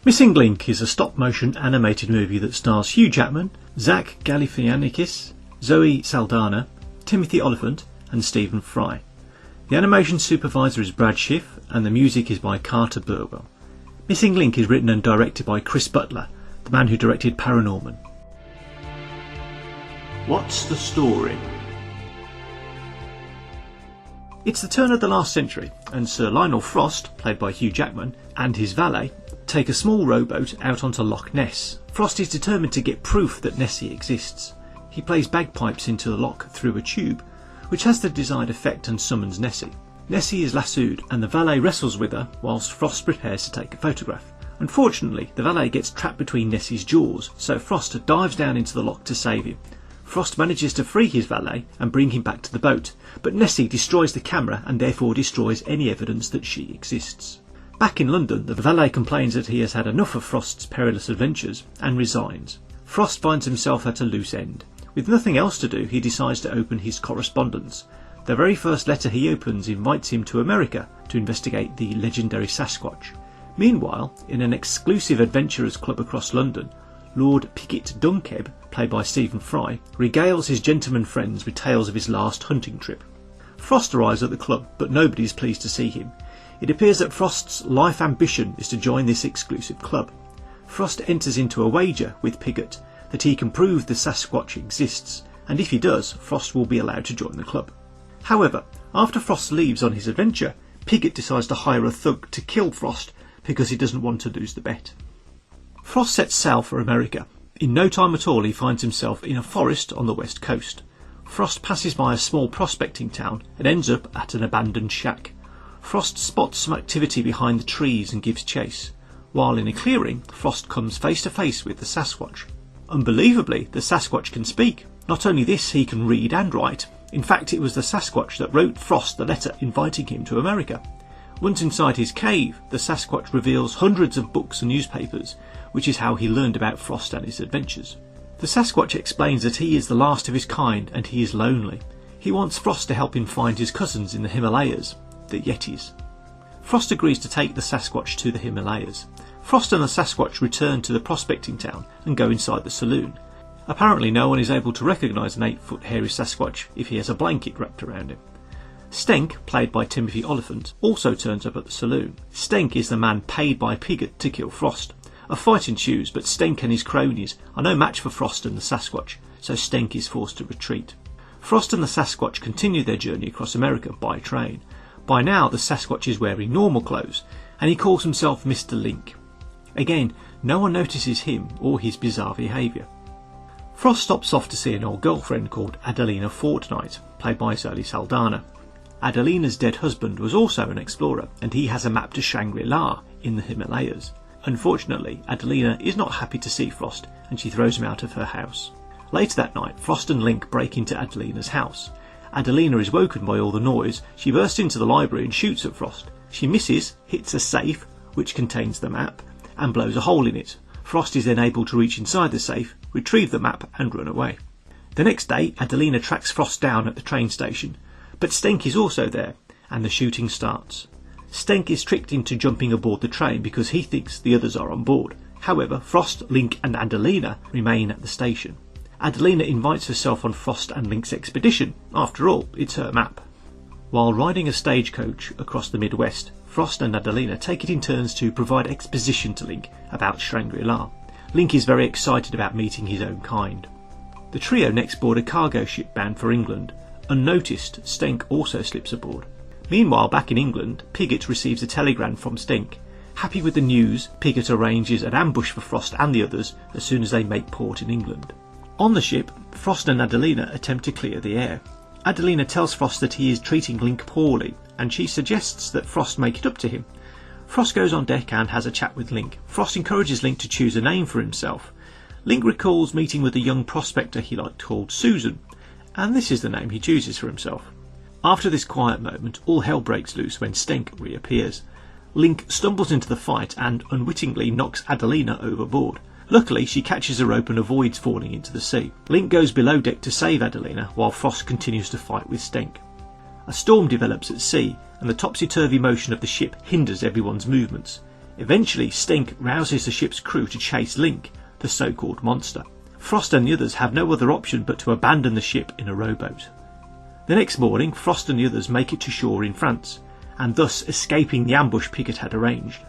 Missing Link is a stop-motion animated movie that stars Hugh Jackman, ZOE Galifianakis, ZOE Saldana, Timothy Olyphant and Stephen Fry. The animation supervisor is Brad Schiff and the music is by CARTER BURWELL. Missing Link is written and directed by CHRIS Butler, the man who directed PARANORMAN. What's the story? It's the turn of the last century and Sir Lionel Frost, played by Hugh Jackman, and his valet take a small rowboat out onto Loch Ness. Frost is determined to get proof that Nessie exists. He plays bagpipes into the loch through a tube, which has the desired effect and summons Nessie. Nessie is lassoed and the valet wrestles with her whilst Frost prepares to take a photograph. Unfortunately, the valet gets trapped between Nessie's jaws, so Frost dives down into the loch to save him. Frost manages to free his valet and bring him back to the boat, but Nessie destroys the camera and therefore destroys any evidence that she exists. Back in London, the valet complains that he has had enough of Frost's perilous adventures and resigns. Frost finds himself at a loose end. With nothing else to do, he decides to open his correspondence. The very first letter he opens invites him to America to investigate the legendary Sasquatch. Meanwhile, in an exclusive adventurers club across London, Lord PIGGOT-DUNCEB, played by Stephen Fry, regales his gentleman friends with tales of his last hunting trip. Frost arrives at the club, but nobody is pleased to see him. It appears that Frost's life ambition is to join this exclusive club. Frost enters into a wager with Piggot that he can prove the Sasquatch exists, and if he does, Frost will be allowed to join the club. However, after Frost leaves on his adventure, Piggot decides to hire a thug to kill Frost because he doesn't want to lose the bet. Frost sets sail for America. In no time at all he finds himself in a forest on the west coast. Frost passes by a small prospecting town and ends up at an abandoned shack. Frost spots some activity behind the trees and gives chase. While in a clearing, Frost comes face to face with the Sasquatch. Unbelievably, the Sasquatch can speak. Not only this, he can read and write. In fact, it was the Sasquatch that wrote Frost the letter inviting him to America. Once inside his cave, the Sasquatch reveals hundreds of books and newspapers, which is how he learned about Frost and his adventures. The Sasquatch explains that he is the last of his kind and he is lonely. He wants Frost to help him find his cousins in the Himalayas, the Yetis. Frost agrees to take the Sasquatch to the Himalayas. Frost and the Sasquatch return to the prospecting town and go inside the saloon. Apparently no one is able to recognise an 8-foot hairy Sasquatch if he has a blanket wrapped around him. Stenk, played by Timothy Olyphant, also turns up at the saloon. Stenk is the man paid by Piggot to kill Frost. A fight ensues, but Stenk and his cronies are no match for Frost and the Sasquatch, so Stenk is forced to retreat. Frost and the Sasquatch continue their journey across America by train. By now the Sasquatch is wearing normal clothes and he calls himself Mr. Link. Again, no one notices him or his bizarre behaviour. Frost stops off to see an old girlfriend called Adelina Fortnight, played by ZOE Saldana. Adelina's dead husband was also an explorer and he has a map to Shangri-La in the Himalayas. Unfortunately, Adelina is not happy to see Frost and she throws him out of her house. Later that night, Frost and Link break into Adelina's house. Adelina is woken by all the noise. She bursts into the library and shoots at Frost. She misses, hits a safe, which contains the map, and blows a hole in it. Frost is then able to reach inside the safe, retrieve the map and run away. The next day, Adelina tracks Frost down at the train station, but Stenk is also there, and the shooting starts. Stenk is tricked into jumping aboard the train because he thinks the others are on board. However, Frost, Link and Adelina remain at the station. Adelina invites herself on Frost and Link's expedition. After all, it's her map. While riding a stagecoach across the Midwest, Frost and Adelina take it in turns to provide exposition to Link about Shangri-La. Link is very excited about meeting his own kind. The trio next board a cargo ship bound for England. Unnoticed, Stenk also slips aboard. Meanwhile, back in England, Piggot receives a telegram from Stenk. Happy with the news, Piggot arranges an ambush for Frost and the others as soon as they make port in England. On the ship, Frost and Adelina attempt to clear the air. Adelina tells Frost that he is treating Link poorly, and she suggests that Frost make it up to him. Frost goes on deck and has a chat with Link. Frost encourages Link to choose a name for himself. Link recalls meeting with a young prospector he liked called Susan, and this is the name he chooses for himself. After this quiet moment, all hell breaks loose when Stenk reappears. Link stumbles into the fight and unwittingly knocks Adelina overboard. Luckily, she catches a rope and avoids falling into the sea. Link goes below deck to save Adelina while Frost continues to fight with Stenk. A storm develops at sea and the topsy-turvy motion of the ship hinders everyone's movements. Eventually, Stink rouses the ship's crew to chase Link, the so-called monster. Frost and the others have no other option but to abandon the ship in a rowboat. The next morning, Frost and the others make it to shore in France, and thus escaping the ambush Piggot had arranged.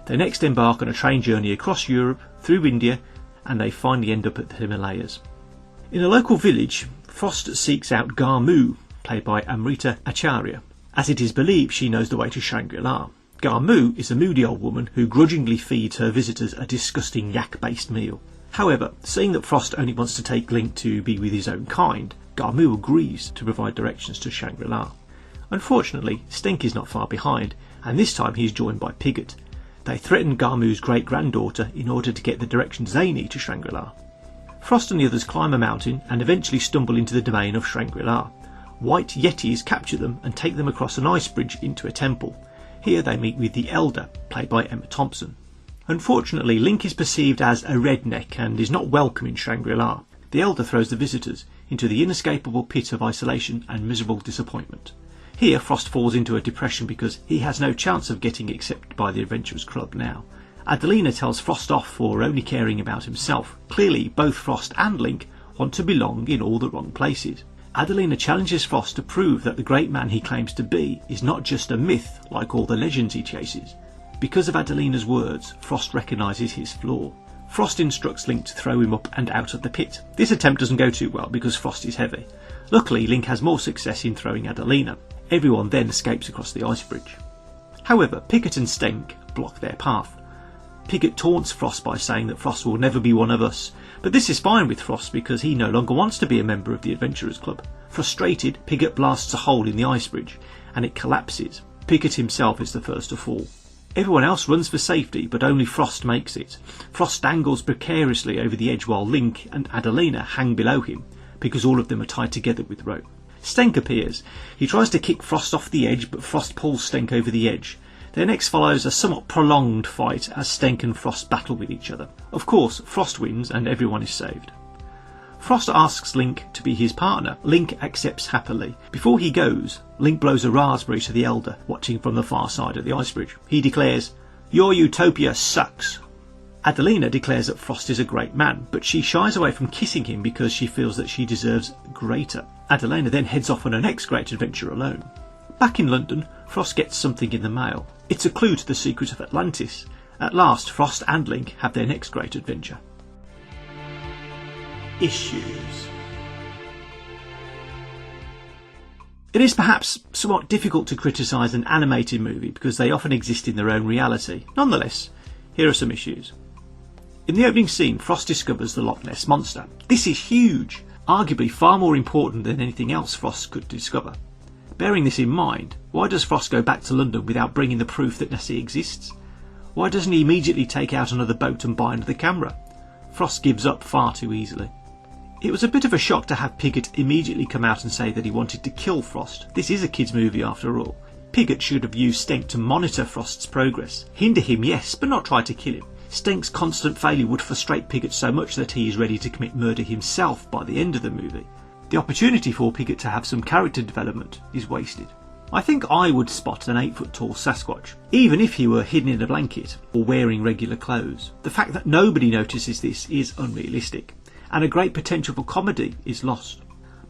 They next embark on a train journey across Europe, through India, and they finally end up at the Himalayas. In a local village, Frost seeks out Garmu, played by Amrita Acharya, as it is believed she knows the way to Shangri-La. Garmu is a moody old woman who grudgingly feeds her visitors a disgusting yak-based meal. However, seeing that Frost only wants to take Link to be with his own kind, Garmu agrees to provide directions to Shangri-La. Unfortunately, Stink is not far behind, and this time he is joined by Piggot. They threaten Garmu's great-granddaughter in order to get the directions they need to Shangri-La. Frost and the others climb a mountain and eventually stumble into the domain of Shangri-La. White Yetis capture them and take them across an ice bridge into a temple. Here they meet with the Elder, played by Emma Thompson. Unfortunately, Link is perceived as a redneck and is not welcome in Shangri-La. The Elder throws the visitors into the inescapable pit of isolation and miserable disappointment. Here Frost falls into a depression because he has no chance of getting accepted by the Adventurers Club now. Adelina tells Frost off for only caring about himself. Clearly, both Frost and Link want to belong in all the wrong places. Adelina challenges Frost to prove that the great man he claims to be is not just a myth like all the legends he chases. Because of Adelina's words, Frost recognises his flaw. Frost instructs Link to throw him up and out of the pit. This attempt doesn't go too well because Frost is heavy. Luckily, Link has more success in throwing Adelina. Everyone then escapes across the ice bridge. However, Piggot and Stenk block their path. Piggot taunts Frost by saying that Frost will never be one of us, but this is fine with Frost because he no longer wants to be a member of the Adventurers Club. Frustrated, Piggot blasts a hole in the ice bridge, and it collapses. Piggot himself is the first to fall. Everyone else runs for safety, but only Frost makes it. Frost dangles precariously over the edge while Link and Adelina hang below him, because all of them are tied together with rope. Stenk appears. He tries to kick Frost off the edge, but Frost pulls Stenk over the edge. There next follows a somewhat prolonged fight as Stenk and Frost battle with each other. Of course, Frost wins and everyone is saved. Frost asks Link to be his partner. Link accepts happily. Before he goes, Link blows a raspberry to the Elder, watching from the far side of the ice bridge. He declares, "Your utopia sucks." Adelina declares that Frost is a great man, but she shies away from kissing him because she feels that she deserves greater. Adelina then heads off on her next great adventure alone. Back in London, Frost gets something in the mail. It's a clue to the secret of Atlantis. At last, Frost and Link have their next great adventure. Issues. It is perhaps somewhat difficult to criticise an animated movie because they often exist in their own reality. Nonetheless, here are some issues. In the opening scene, Frost discovers the Loch Ness Monster. This is huge, arguably far more important than anything else Frost could discover. Bearing this in mind, why does Frost go back to London without bringing the proof that Nessie exists? Why doesn't he immediately take out another boat and bind the camera? Frost gives up far too easily. It was a bit of a shock to have Piggot immediately come out and say that he wanted to kill Frost. This is a kids' movie after all. Piggot should have used Stenk to monitor Frost's progress. Hinder him, yes, but not try to kill him. Stenk's constant failure would frustrate Piggot so much that he is ready to commit murder himself by the end of the movie. The opportunity for Piggot to have some character development is wasted. I think I would spot an 8-foot-tall Sasquatch, even if he were hidden in a blanket or wearing regular clothes. The fact that nobody notices this is unrealistic, and a great potential for comedy is lost.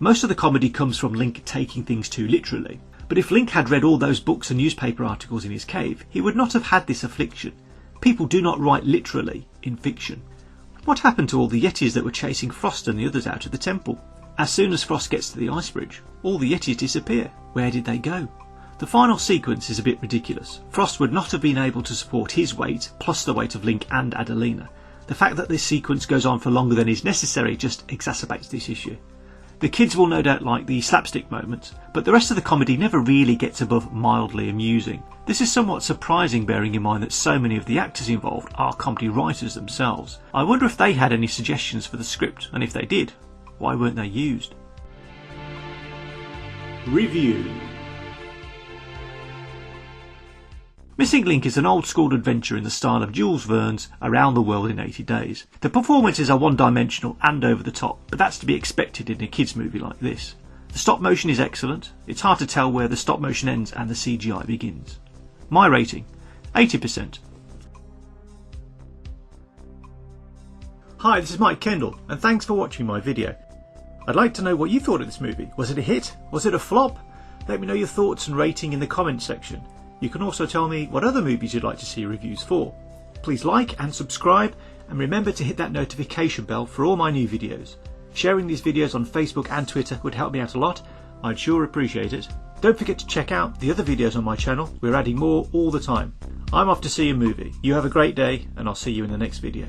Most of the comedy comes from Link taking things too literally, but if Link had read all those books and newspaper articles in his cave, he would not have had this affliction. People do not write literally in fiction. What happened to all the Yetis that were chasing Frost and the others out of the temple? As soon as Frost gets to the ice bridge, all the Yetis disappear. Where did they go? The final sequence is a bit ridiculous. Frost would not have been able to support his weight, plus the weight of Link and Adelina. The fact that this sequence goes on for longer than is necessary just exacerbates this issue. The kids will no doubt like the slapstick moments, but the rest of the comedy never really gets above mildly amusing. This is somewhat surprising, bearing in mind that so many of the actors involved are comedy writers themselves. I wonder if they had any suggestions for the script, and if they did, why weren't they used? Review. Missing Link is an old-school adventure in the style of Jules Verne's Around the World in 80 Days. The performances are one-dimensional and over the top, but that's to be expected in a kids' movie like this. The stop motion is excellent. It's hard to tell where the stop motion ends and the CGI begins. My rating, 80%. Hi, this is Mike Kendall, and thanks for watching my video. I'd like to know what you thought of this movie. Was it a hit? Was it a flop? Let me know your thoughts and rating in the comments section. You can also tell me what other movies you'd like to see reviews for. Please like and subscribe, and remember to hit that notification bell for all my new videos. Sharing these videos on Facebook and Twitter would help me out a lot. I'd sure appreciate it. Don't forget to check out the other videos on my channel. We're adding more all the time. I'm off to see a movie. You have a great day, and I'll see you in the next video.